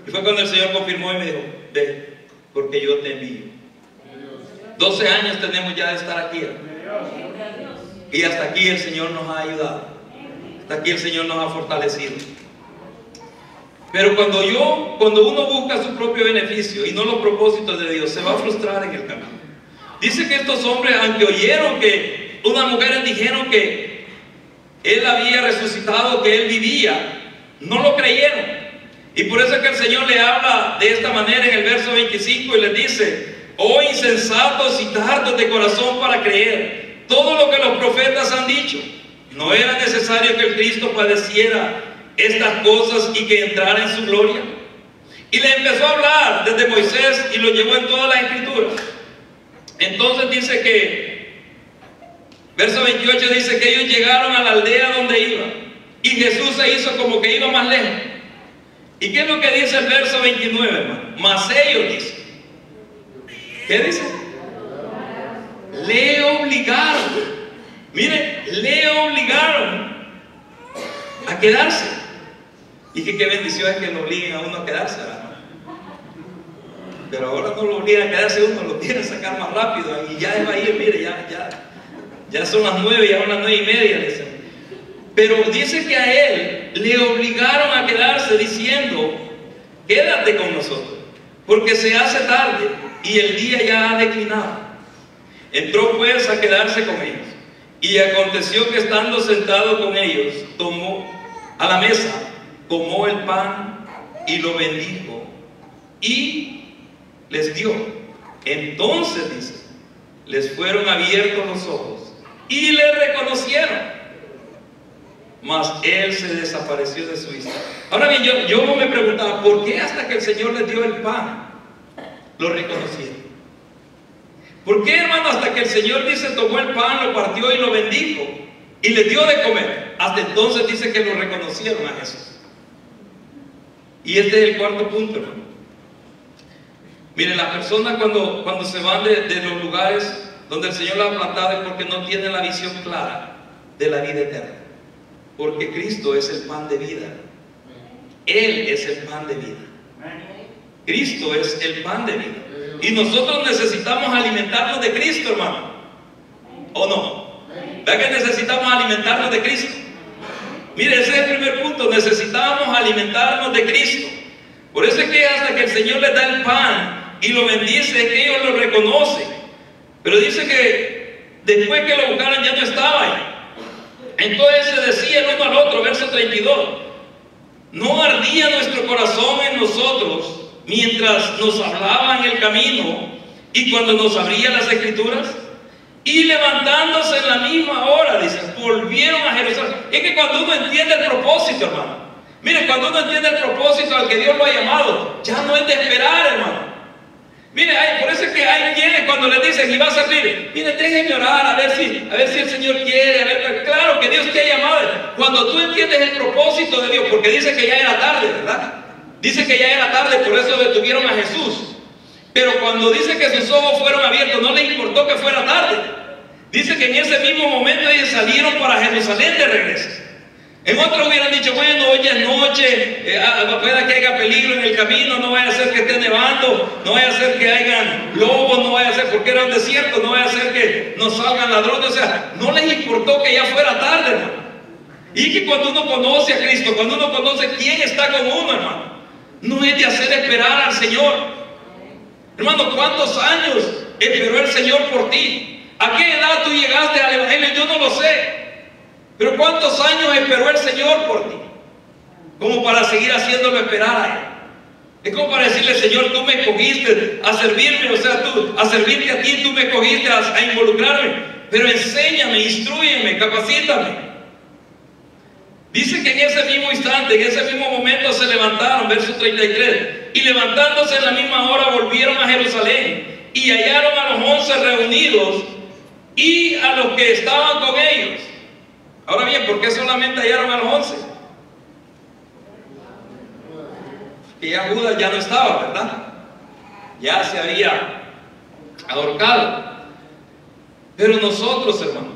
Y fue cuando el Señor confirmó y me dijo, ve, porque yo te envío. 12 años tenemos ya de estar aquí, hermano. Y hasta aquí el Señor nos ha ayudado. Hasta aquí el Señor nos ha fortalecido. Pero cuando uno busca su propio beneficio y no los propósitos de Dios, se va a frustrar en el camino. Dice que estos hombres, aunque oyeron que unas mujeres dijeron que Él había resucitado, que Él vivía, no lo creyeron. Y por eso es que el Señor le habla de esta manera en el verso 25 y les dice, oh insensatos y tardos de corazón para creer todo lo que los profetas han dicho. ¿No era necesario que el Cristo padeciera estas cosas y que entrara en su gloria? Y le empezó a hablar desde Moisés y lo llevó en todas las escrituras. Entonces dice que, verso 28 dice que ellos llegaron a la aldea donde iban y Jesús se hizo como que iba más lejos. ¿Y qué es lo que dice el verso 29, hermano? Mas ellos dicen, ¿qué dice? Le obligaron. Mire, le obligaron a quedarse. Y que qué bendición es que lo obliguen a uno a quedarse, ¿verdad? Pero ahora no lo obligan a quedarse uno, lo quieren sacar más rápido. Y ya va a ir, mire, ya son las 9, ya son las 9:30, dicen. Pero dice que a él le obligaron a quedarse diciendo, quédate con nosotros, porque se hace tarde y el día ya ha declinado. Entró pues a quedarse con ellos. Y aconteció que estando sentado con ellos, tomó a la mesa, tomó el pan y lo bendijo y les dio. Entonces dice, les fueron abiertos los ojos y le reconocieron. Mas él se desapareció de su vista. Ahora bien, yo me preguntaba, ¿por qué hasta que el Señor les dio el pan lo reconocieron? ¿Por qué, hermano, hasta que el Señor dice tomó el pan, lo partió y lo bendijo y les dio de comer? Hasta entonces dice que lo reconocieron a Jesús. Y este es el cuarto punto, hermano. Miren, las personas cuando se van de los lugares donde el Señor las ha plantado es porque no tienen la visión clara de la vida eterna. Porque Cristo es el pan de vida. Él es el pan de vida. Cristo es el pan de vida. Y nosotros necesitamos alimentarnos de Cristo, hermano. ¿O no? ¿Verdad que necesitamos alimentarnos de Cristo? Mire, ese es el primer punto. Necesitamos alimentarnos de Cristo. Por eso es que hasta que el Señor les da el pan y lo bendice, es que ellos lo reconocen. Pero dice que después que lo buscaron ya no estaba ahí. Entonces se decía el uno al otro, verso 32, ¿no ardía nuestro corazón en nosotros mientras nos hablaba en el camino y cuando nos abría las escrituras? Y levantándose en la misma hora, dice, volvieron a Jerusalén. Es que cuando uno entiende el propósito, hermano, mire, cuando uno entiende el propósito al que Dios lo ha llamado, ya no es de esperar, hermano. Mire, por eso es que hay quienes cuando les dicen y va a servir, mire, déjenme orar a ver si el Señor quiere, claro que Dios te ha llamado. Cuando tú entiendes el propósito de Dios, porque dice que ya era tarde, ¿verdad? Dice que ya era tarde, por eso detuvieron a Jesús. Pero cuando dice que sus ojos fueron abiertos, no les importó que fuera tarde. Dice que en ese mismo momento ellos salieron para Jerusalén de regreso. En otros hubieran dicho, bueno, hoy es noche, pueda que haya peligro en el camino, no vaya a ser que esté nevando, no vaya a ser que hayan lobos, no vaya a ser porque era un desierto, no vaya a ser que nos salgan ladrones. O sea, no les importó que ya fuera tarde, hermano. Y que cuando uno conoce a Cristo, cuando uno conoce quién está con uno, hermano, no es de hacer esperar al Señor. Hermano, ¿cuántos años esperó el Señor por ti? ¿A qué edad tú llegaste al Evangelio? Yo no lo sé. Pero ¿cuántos años esperó el Señor por ti? Como para seguir haciéndolo esperar a Él. Es como para decirle, Señor, tú me escogiste a servirme, o sea, a servirte a ti, tú me escogiste a involucrarme. Pero enséñame, instrúyeme, capacítame. Dice que en ese mismo instante, en ese mismo momento se levantaron, verso 33, y levantándose en la misma hora volvieron a Jerusalén y hallaron a los 11 reunidos y a los que estaban con ellos. Ahora bien, ¿por qué solamente hallaron a los 11? Que ya Judas ya no estaba, ¿verdad? Ya se había ahorcado. Pero nosotros, hermano,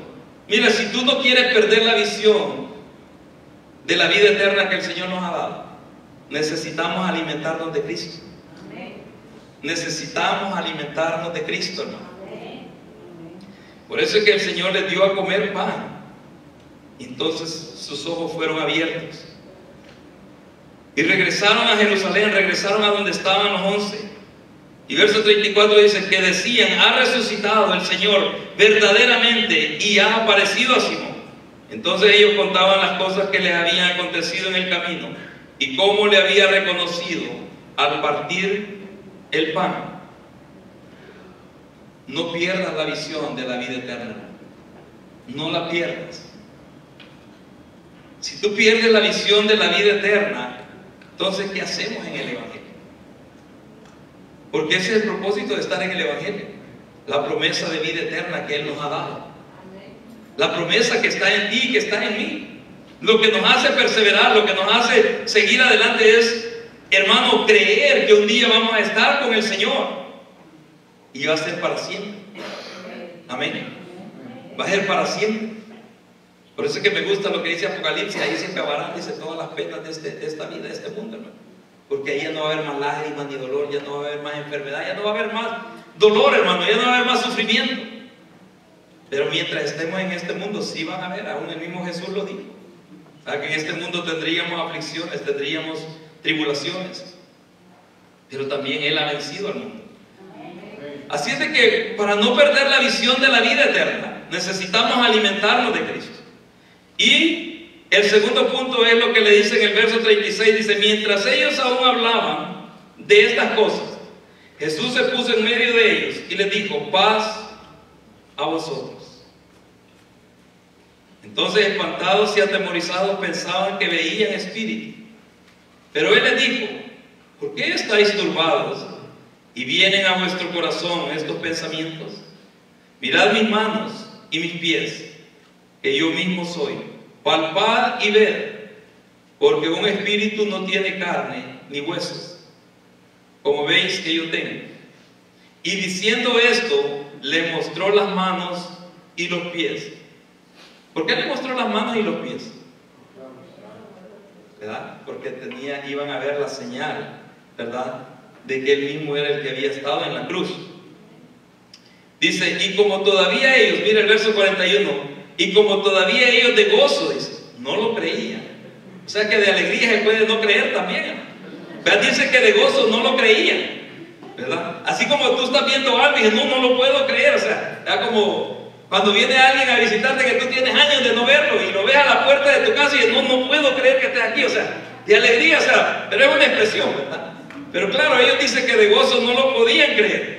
mira, si tú no quieres perder la visión de la vida eterna que el Señor nos ha dado, necesitamos alimentarnos de Cristo. Necesitamos alimentarnos de Cristo, hermano. Por eso es que el Señor les dio a comer pan. Y entonces sus ojos fueron abiertos. Y regresaron a Jerusalén, regresaron a donde estaban los 11. Y verso 34 dice que decían, ha resucitado el Señor verdaderamente y ha aparecido a Simón. Entonces ellos contaban las cosas que les habían acontecido en el camino y cómo le había reconocido al partir el pan. no pierdas la visión de la vida eterna. No la pierdas. Si tú pierdes la visión de la vida eterna, entonces ¿qué hacemos en el Evangelio? Porque ese es el propósito de estar en el Evangelio. La promesa de vida eterna que Él nos ha dado. La promesa que está en ti y que está en mí. Lo que nos hace perseverar, lo que nos hace seguir adelante es, hermano, creer que un día vamos a estar con el Señor. Y va a ser para siempre. Amén. Va a ser para siempre. Por eso es que me gusta lo que dice Apocalipsis. Ahí se acabarán, dice, todas las penas de esta vida, de este mundo, hermano. Porque ahí ya no va a haber más lágrimas ni dolor, ya no va a haber más enfermedad, ya no va a haber más dolor, hermano, ya no va a haber más sufrimiento. Pero mientras estemos en este mundo, sí van a haber, aún el mismo Jesús lo dijo. O sea, que en este mundo tendríamos aflicciones, tendríamos tribulaciones. Pero también Él ha vencido al mundo. Así es de que para no perder la visión de la vida eterna, necesitamos alimentarnos de Cristo. Y el segundo punto es lo que le dice en el verso 36, dice, mientras ellos aún hablaban de estas cosas, Jesús se puso en medio de ellos y les dijo, paz a vosotros. Entonces, espantados y atemorizados, pensaban que veían espíritu. Pero Él les dijo, ¿por qué estáis turbados y vienen a vuestro corazón estos pensamientos? Mirad mis manos y mis pies, que yo mismo soy. Palpad y ved, porque un espíritu no tiene carne ni huesos, como veis que yo tengo. Y diciendo esto, le mostró las manos y los pies. ¿Por qué le mostró las manos y los pies? ¿Verdad? Porque iban a ver la señal, ¿verdad?, de que Él mismo era el que había estado en la cruz. Dice, y como todavía ellos, mira el verso 41, y como todavía ellos de gozo, dice, no lo creían. O sea que de alegría se puede no creer también. ¿Verdad? Dice que de gozo no lo creían, ¿verdad? Así como tú estás viendo algo y dices, no lo puedo creer. O sea, ¿verdad? Como cuando viene alguien a visitarte que tú tienes años de no verlo y lo ves a la puerta de tu casa y dices, no puedo creer que estés aquí. O sea, de alegría, o sea, pero es una expresión, ¿verdad? Pero claro, ellos dicen que de gozo no lo podían creer.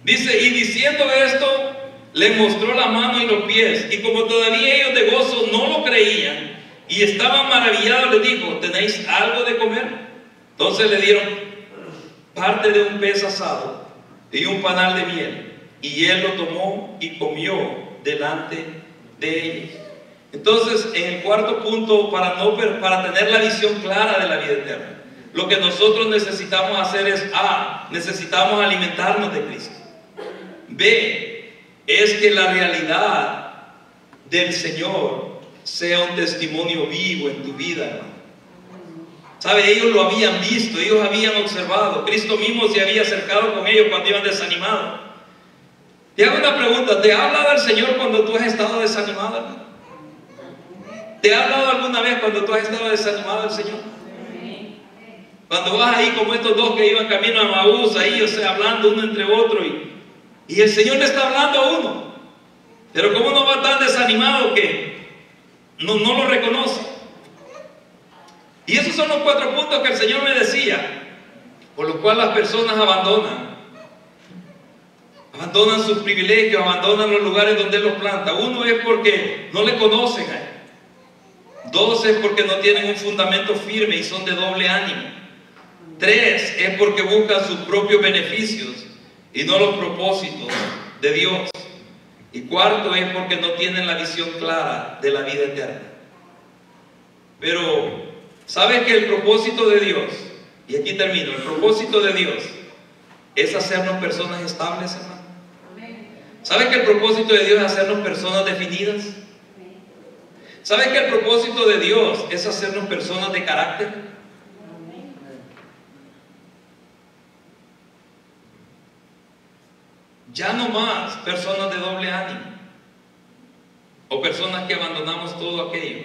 Dice, y diciendo esto, le mostró la mano y los pies. Y como todavía ellos de gozo no lo creían y estaban maravillados, les dijo, ¿tenéis algo de comer? Entonces le dieron parte de un pez asado y un panal de miel. Y Él lo tomó y comió delante de ellos. Entonces, en el cuarto punto, para tener la visión clara de la vida eterna, lo que nosotros necesitamos hacer es necesitamos alimentarnos de Cristo. B, es que la realidad del Señor sea un testimonio vivo en tu vida, hermano. ¿Sabe? Ellos lo habían visto, ellos habían observado. Cristo mismo se había acercado con ellos cuando iban desanimados. Te hago una pregunta, ¿te ha hablado el Señor cuando tú has estado desanimado, hermano? ¿Te ha hablado alguna vez cuando tú has estado desanimado el Señor? Cuando vas ahí como estos dos que iban camino a Maús, ahí, o sea, hablando uno entre otro y el Señor le está hablando a uno. Pero como uno va tan desanimado que no lo reconoce. Y esos son los 4 puntos que el Señor me decía, por los cuales las personas abandonan sus privilegios, abandonan los lugares donde Él los planta. 1 es porque no le conocen a Él. 2 es porque no tienen un fundamento firme y son de doble ánimo. 3 es porque buscan sus propios beneficios y no los propósitos de Dios. Y 4 es porque no tienen la visión clara de la vida eterna. Pero, ¿sabes que el propósito de Dios, y aquí termino, el propósito de Dios es hacernos personas estables, hermano? ¿Sabes que el propósito de Dios es hacernos personas definidas? ¿Sabes que el propósito de Dios es hacernos personas de carácter? Ya no más personas de doble ánimo o personas que abandonamos todo aquello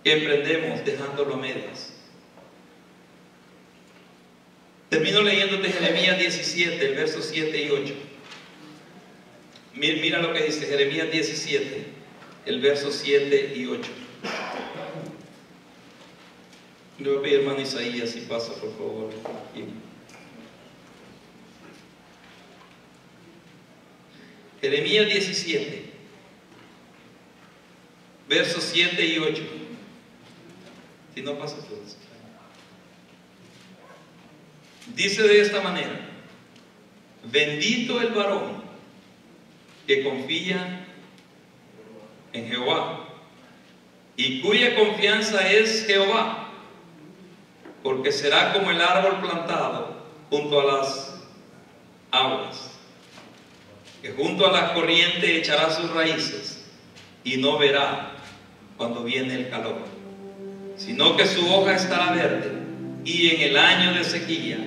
que emprendemos dejándolo a medias. Termino leyéndote Jeremías 17, el verso 7 y 8. Mira lo que dice Jeremías 17, el verso 7 y 8. Le voy a pedir, hermano Isaías, si pasa por favor. Jeremías 17, versos 7 y 8. Si no pasa todo eso. Dice de esta manera: bendito el varón que confía en Jehová y cuya confianza es Jehová, porque será como el árbol plantado junto a las aguas, que junto a la corriente echará sus raíces y no verá cuando viene el calor, sino que su hoja estará verde, y en el año de sequía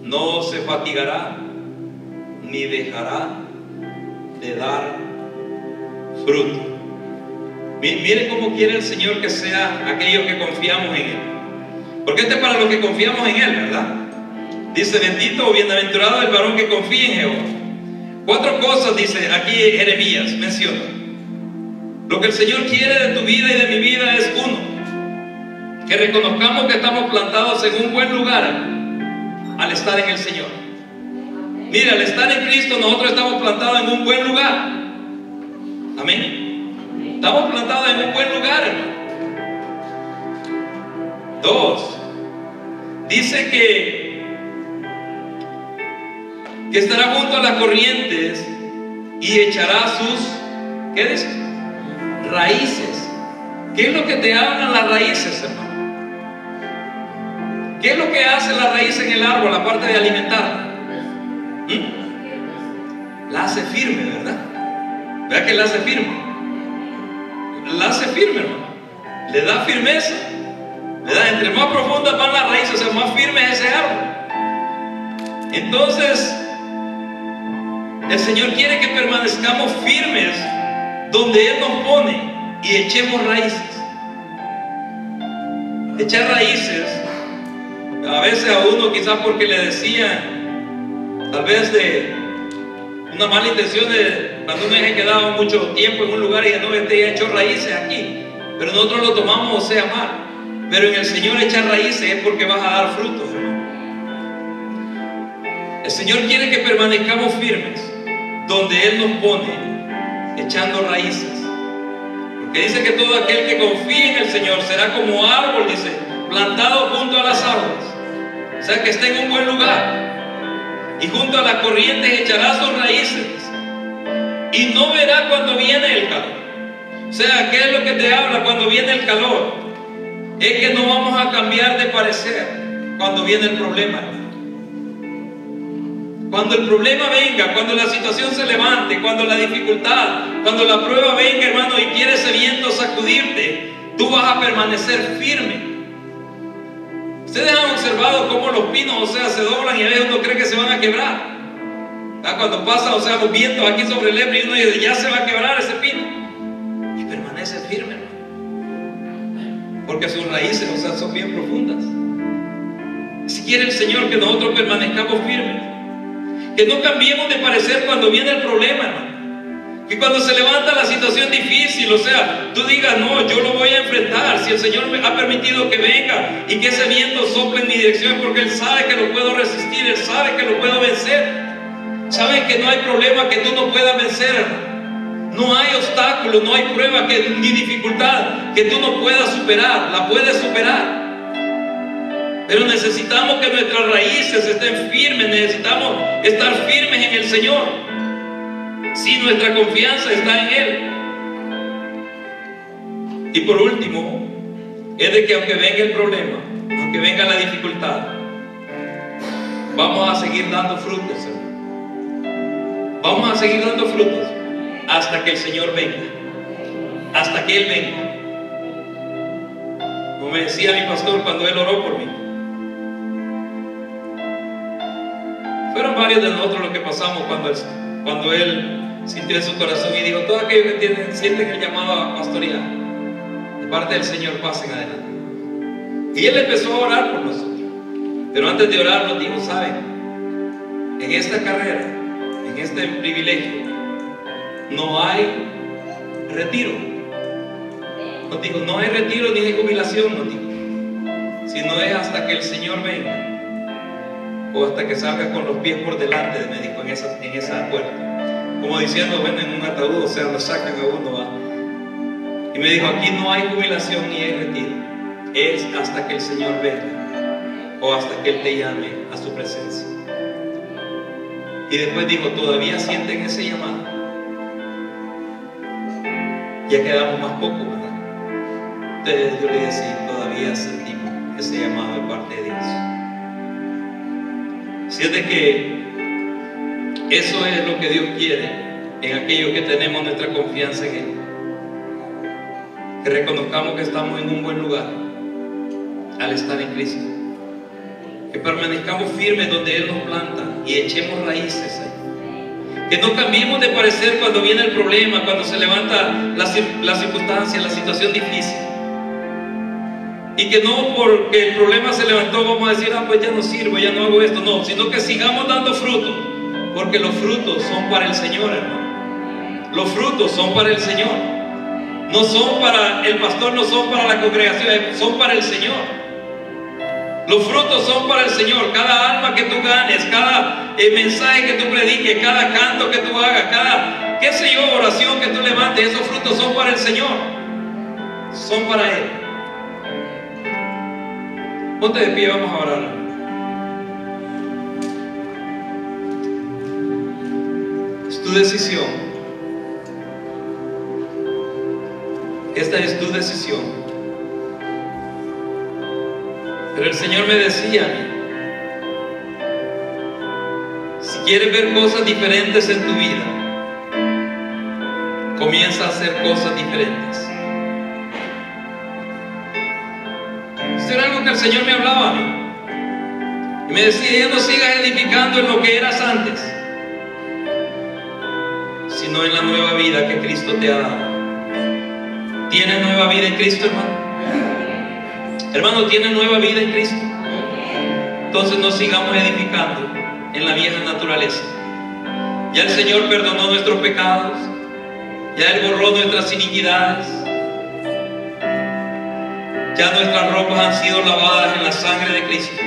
no se fatigará ni dejará de dar fruto. Mire cómo quiere el Señor que sea aquellos que confiamos en Él, porque este es para los que confiamos en Él, ¿verdad? Dice: bendito o bienaventurado el varón que confía en Jehová. 4 cosas dice aquí Jeremías, menciona. Lo que el Señor quiere de tu vida y de mi vida es: 1, que reconozcamos que estamos plantados en un buen lugar al estar en el Señor. Mira, al estar en Cristo nosotros estamos plantados en un buen lugar. Amén. Estamos plantados en un buen lugar, hermano. 2, dice que estará junto a las corrientes y echará sus, ¿qué dice? Raíces. ¿Qué es lo que te hablan las raíces, hermano? ¿Qué es lo que hace la raíz en el árbol, aparte de alimentar? La hace firme, ¿verdad? ¿Verdad que la hace firme? La hace firme, hermano. Le da firmeza. Le da, entre más profundas van las raíces, o sea, más firme es ese árbol. Entonces, el Señor quiere que permanezcamos firmes donde Él nos pone y echemos raíces. Echar raíces, a veces a uno quizás porque le decían, tal vez de una mala intención, de cuando uno se quedaba mucho tiempo en un lugar y no, este ya echó raíces aquí, pero nosotros lo tomamos, o sea, mal. Pero en el Señor echar raíces es porque vas a dar frutos, hermano. El Señor quiere que permanezcamos firmes donde Él nos pone, echando raíces. Porque dice que todo aquel que confíe en el Señor será como árbol, dice, plantado junto a las aguas. O sea, que esté en un buen lugar. Y junto a las corrientes echará sus raíces. Y no verá cuando viene el calor. O sea, ¿qué es lo que te habla cuando viene el calor? Es que no vamos a cambiar de parecer cuando viene el problema. Cuando el problema venga, cuando la situación se levante, cuando la dificultad, cuando la prueba venga, hermano, y quiere ese viento sacudirte, tú vas a permanecer firme. Ustedes han observado cómo los pinos, o sea, se doblan y a veces uno cree que se van a quebrar. Cuando pasa, o sea, los vientos aquí sobre el Ebre y uno dice, ya se va a quebrar ese pino. Y permanece firme, hermano. Porque sus raíces, o sea, son bien profundas. Si quiere el Señor que nosotros permanezcamos firmes, que no cambiemos de parecer cuando viene el problema, hermano. Que cuando se levanta la situación difícil, o sea, tú digas, no, yo lo voy a enfrentar. Si el Señor me ha permitido que venga y que ese viento sople en mi dirección, es porque Él sabe que lo puedo resistir, Él sabe que lo puedo vencer. Saben que no hay problema que tú no puedas vencer, hermano. No hay obstáculo, no hay prueba ni dificultad que tú no puedas superar. La puedes superar. Pero necesitamos que nuestras raíces estén firmes. Necesitamos estar firmes en el Señor. Si nuestra confianza está en Él. Y por último, es de que aunque venga el problema, aunque venga la dificultad, vamos a seguir dando frutos, hermano. Vamos a seguir dando frutos hasta que el Señor venga, hasta que Él venga. Como me decía mi pastor cuando él oró por mí, fueron varios de nosotros los que pasamos cuando él sintió en su corazón y dijo, todos aquellos que sienten el llamado a pastorear de parte del Señor, pasen adelante. Y él empezó a orar por nosotros, pero antes de orar nos dijo, saben, en esta carrera, en este privilegio, no hay retiro. Nos dijo, no hay retiro ni hay jubilación, nos dijo, sino es hasta que el Señor venga o hasta que salga con los pies por delante, me dijo, en esa puerta. como diciendo, ven en un ataúd, o sea, lo sacan a uno, ¿va? Y me dijo, aquí no hay jubilación ni hay retiro, es hasta que el Señor venga o hasta que Él te llame a su presencia. Y después dijo, ¿todavía sienten ese llamado? Ya quedamos más poco, ¿verdad? Entonces yo le dije, sí, todavía sentimos ese llamado de parte de Dios. Si es de que eso es lo que Dios quiere en aquello que tenemos nuestra confianza en Él, que reconozcamos que estamos en un buen lugar al estar en Cristo, que permanezcamos firmes donde Él nos planta y echemos raíces ahí, que no cambiemos de parecer cuando viene el problema, cuando se levanta la circunstancia, la situación difícil, y que no porque el problema se levantó vamos a decir, ah, pues ya no sirvo, ya no hago esto, no, sino que sigamos dando frutos, porque los frutos son para el Señor, hermano. Los frutos son para el Señor, no son para el pastor, no son para la congregación, son para el Señor. Los frutos son para el Señor. Cada alma que tú ganes, cada mensaje que tú prediques, cada canto que tú hagas, cada, qué sé yo, oración que tú levantes, esos frutos son para el Señor, son para Él. Ponte de pie, vamos a orar. Es tu decisión. Esta es tu decisión. Pero el Señor me decía a mí, si quieres ver cosas diferentes en tu vida, comienza a hacer cosas diferentes. Esto era algo que el Señor me hablaba a mí. Y me decía, ya no sigas edificando en lo que eras antes, sino en la nueva vida que Cristo te ha dado. ¿Tienes nueva vida en Cristo, hermano? Hermano, ¿tienes nueva vida en Cristo? Entonces no sigamos edificando en la vieja naturaleza. Ya el Señor perdonó nuestros pecados, ya Él borró nuestras iniquidades, ya nuestras ropas han sido lavadas en la sangre de Cristo,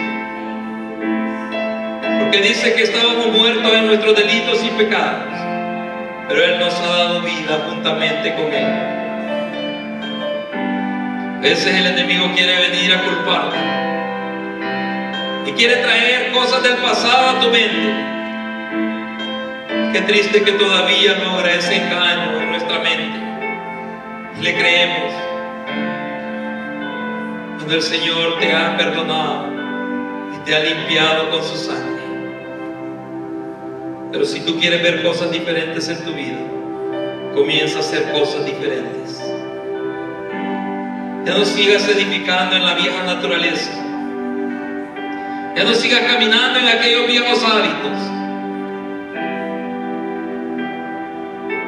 porque dice que estábamos muertos en nuestros delitos y pecados, pero Él nos ha dado vida juntamente con Él. A veces el enemigo quiere venir a culparte y quiere traer cosas del pasado a tu mente. Qué triste que todavía logra ese engaño en nuestra mente y le creemos, cuando el Señor te ha perdonado y te ha limpiado con su sangre. Pero si tú quieres ver cosas diferentes en tu vida, comienza a hacer cosas diferentes. Ya no sigas edificando en la vieja naturaleza. Ya no sigas caminando en aquellos viejos hábitos.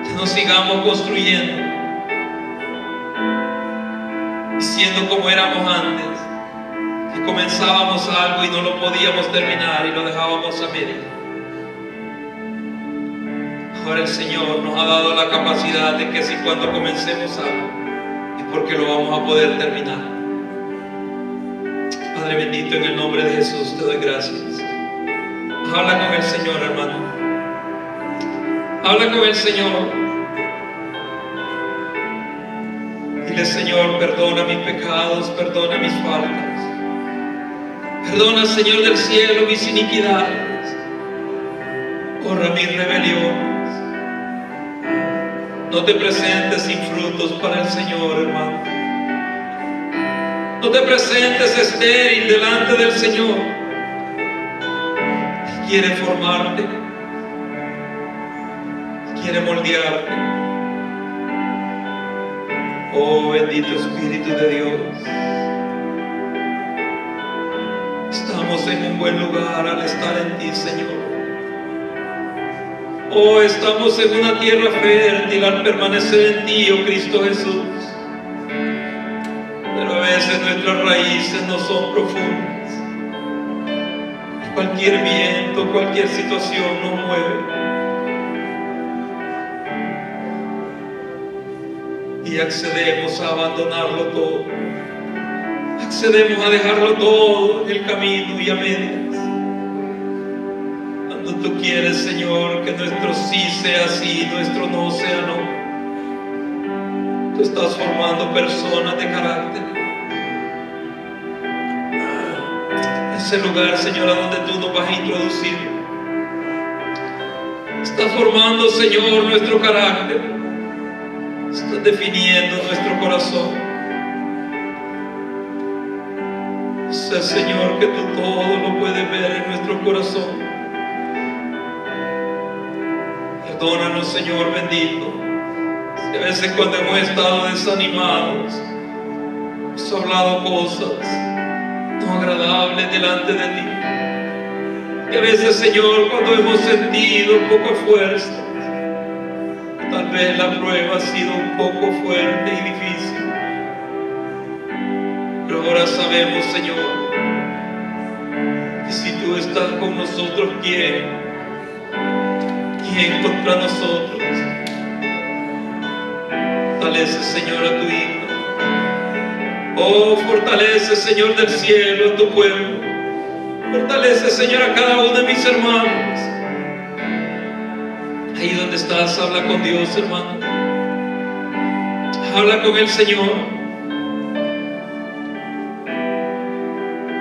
Ya no sigamos construyendo y siendo como éramos antes, que comenzábamos algo y no lo podíamos terminar y lo dejábamos a medio. Ahora el Señor nos ha dado la capacidad de que si cuando comencemos algo, porque lo vamos a poder terminar. Padre bendito, en el nombre de Jesús te doy gracias. Habla con el Señor, hermano. Habla con el Señor. Dile, Señor, perdona mis pecados, perdona mis faltas. Perdona, Señor del cielo, mis iniquidades. Borra mis rebeliones. No te presentes sin frutos para el Señor, hermano. No te presentes estéril delante del Señor. Quiere formarte, quiere moldearte. Oh, bendito Espíritu de Dios. Estamos en un buen lugar al estar en ti, Señor. Oh, estamos en una tierra fértil al permanecer en ti, oh Cristo Jesús. Pero a veces nuestras raíces no son profundas. Cualquier viento, cualquier situación nos mueve. Y accedemos a abandonarlo todo. Accedemos a dejarlo todo en el camino y a medias. tú quieres, Señor, que nuestro sí sea sí, nuestro no sea no. Tú estás formando personas de carácter. Ese lugar, Señor, a donde tú nos vas a introducir. Estás formando, Señor, nuestro carácter. Estás definiendo nuestro corazón. Sé, Señor, que tú todo lo puedes ver en nuestro corazón. Perdónanos, Señor bendito. Si a veces cuando hemos estado desanimados, hemos hablado cosas no agradables delante de ti. Y a veces, Señor, cuando hemos sentido poca fuerza, tal vez la prueba ha sido un poco fuerte y difícil. Pero ahora sabemos, Señor, que si tú estás con nosotros, ¿quién contra nosotros? Fortalece, Señor, a tu Hijo. Oh, fortalece, Señor del cielo, a tu pueblo. Fortalece, Señor, a cada uno de mis hermanos. Ahí donde estás, habla con Dios, hermano. Habla con el Señor.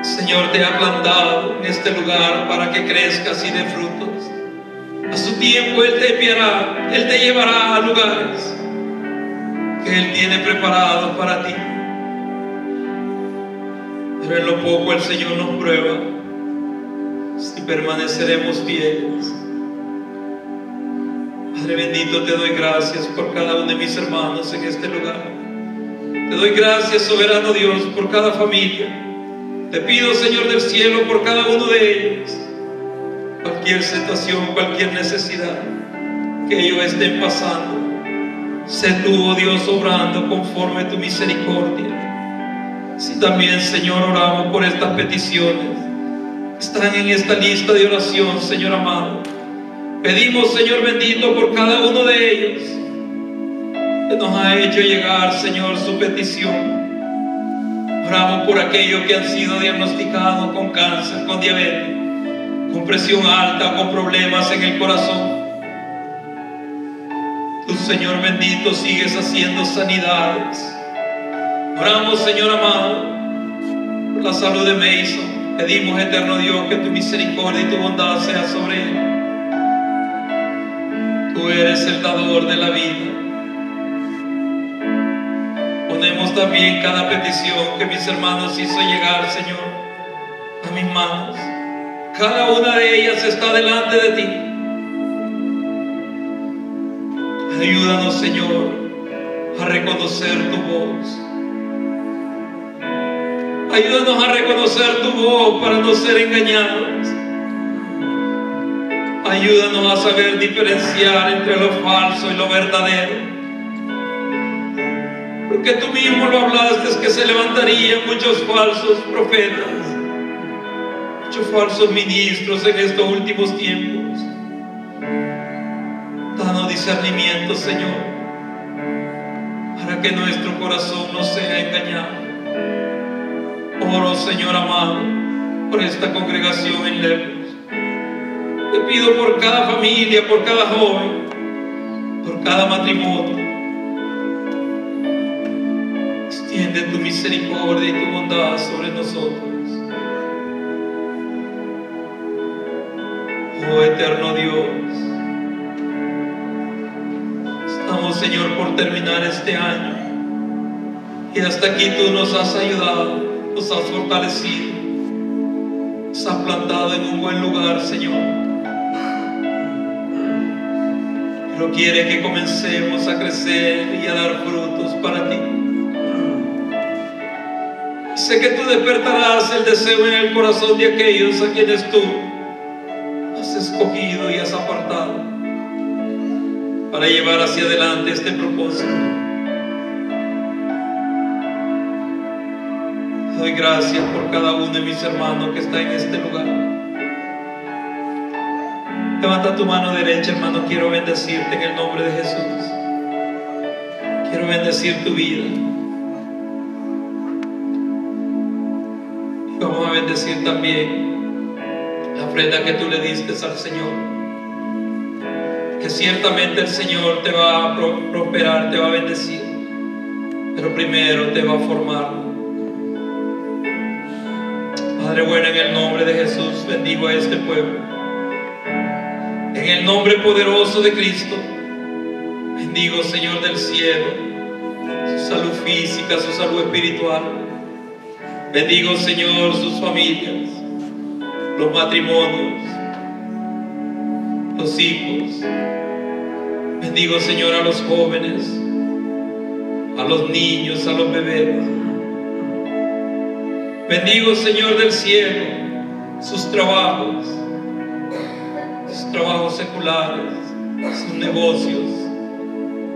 Señor, te ha plantado en este lugar para que crezcas y dé frutos. A su tiempo Él te enviará, Él te llevará a lugares que Él tiene preparados para ti. Pero en lo poco el Señor nos prueba si permaneceremos fieles. Padre bendito, te doy gracias por cada uno de mis hermanos en este lugar. Te doy gracias, soberano Dios, por cada familia. Te pido, Señor del cielo, por cada uno de ellos, cualquier situación, cualquier necesidad que ellos estén pasando, sé tú, oh Dios, obrando conforme a tu misericordia. Si también, Señor, oramos por estas peticiones que están en esta lista de oración, Señor amado, pedimos, Señor bendito, por cada uno de ellos que nos ha hecho llegar, Señor, su petición. Oramos por aquellos que han sido diagnosticados con cáncer, con diabetes, con presión alta, con problemas en el corazón. Tú, Señor bendito, sigues haciendo sanidades. Oramos, Señor amado, por la salud de Mason. Pedimos, eterno Dios, que tu misericordia y tu bondad sea sobre él. Tú eres el dador de la vida. Ponemos también cada petición que mis hermanos hizo llegar, Señor, a mis manos. Cada una de ellas está delante de ti. Ayúdanos, Señor, a reconocer tu voz. Ayúdanos a reconocer tu voz para no ser engañados. Ayúdanos a saber diferenciar entre lo falso y lo verdadero. Porque tú mismo lo hablaste, que se levantarían muchos falsos profetas, muchos falsos ministros en estos últimos tiempos. Danos discernimiento, Señor, para que nuestro corazón no sea engañado. Oro, Señor amado, por esta congregación en Lepros. Te pido por cada familia, por cada joven, por cada matrimonio. Extiende tu misericordia y tu bondad sobre nosotros. Oh eterno Dios, estamos, Señor, por terminar este año y hasta aquí tú nos has ayudado, nos has fortalecido, nos has plantado en un buen lugar, Señor. Pero quiere que comencemos a crecer y a dar frutos para ti. Sé que tú despertarás el deseo en el corazón de aquellos a quienes tú has escogido y has apartado para llevar hacia adelante este propósito. Te doy gracias por cada uno de mis hermanos que está en este lugar. Levanta tu mano derecha, hermano. Quiero bendecirte en el nombre de Jesús. Quiero bendecir tu vida. Vamos a bendecir también la ofrenda que tú le diste al Señor, que ciertamente el Señor te va a prosperar, te va a bendecir, pero primero te va a formar. Padre bueno, en el nombre de Jesús bendigo a este pueblo, en el nombre poderoso de Cristo. Bendigo, Señor del cielo, su salud física, su salud espiritual. Bendigo, Señor, sus familias, los matrimonios, los hijos. Bendigo, Señor, a los jóvenes, a los niños, a los bebés. Bendigo, Señor del cielo, sus trabajos seculares, sus negocios,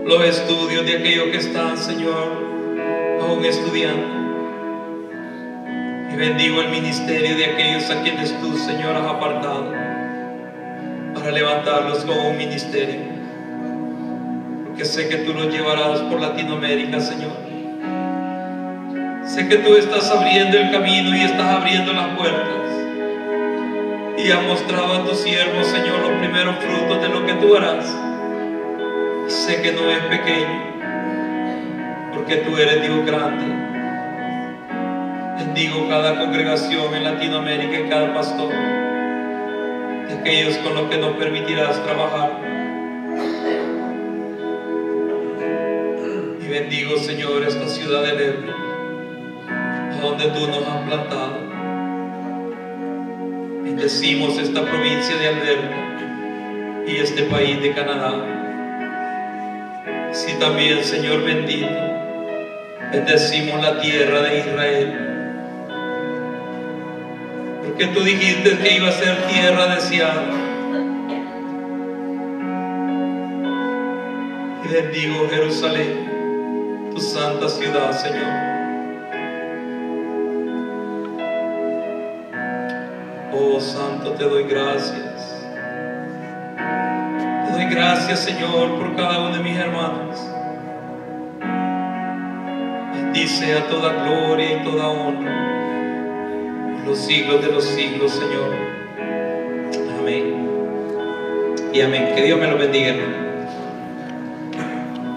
los estudios de aquellos que están, Señor, aún estudiando. Y bendigo el ministerio de aquellos a quienes tú, Señor, has apartado para levantarlos como un ministerio, porque sé que tú los llevarás por Latinoamérica, Señor. Sé que tú estás abriendo el camino y estás abriendo las puertas, y has mostrado a tus siervos, Señor, los primeros frutos de lo que tú harás. Sé que no es pequeño, porque tú eres Dios grande. Bendigo cada congregación en Latinoamérica y cada pastor, de aquellos con los que nos permitirás trabajar. Y bendigo, Señor, esta ciudad de Lebre, a donde tú nos has plantado. Bendecimos esta provincia de Alberta y este país de Canadá. Sí, también, Señor bendito, bendecimos la tierra de Israel, porque tú dijiste que iba a ser tierra deseada. Y bendigo Jerusalén, tu santa ciudad, Señor. Oh Santo, te doy gracias. Te doy gracias, Señor, por cada uno de mis hermanos. Bendice a toda gloria y toda honra por los siglos de los siglos, Señor. Amén y amén. Que Dios me lo bendiga, hermano.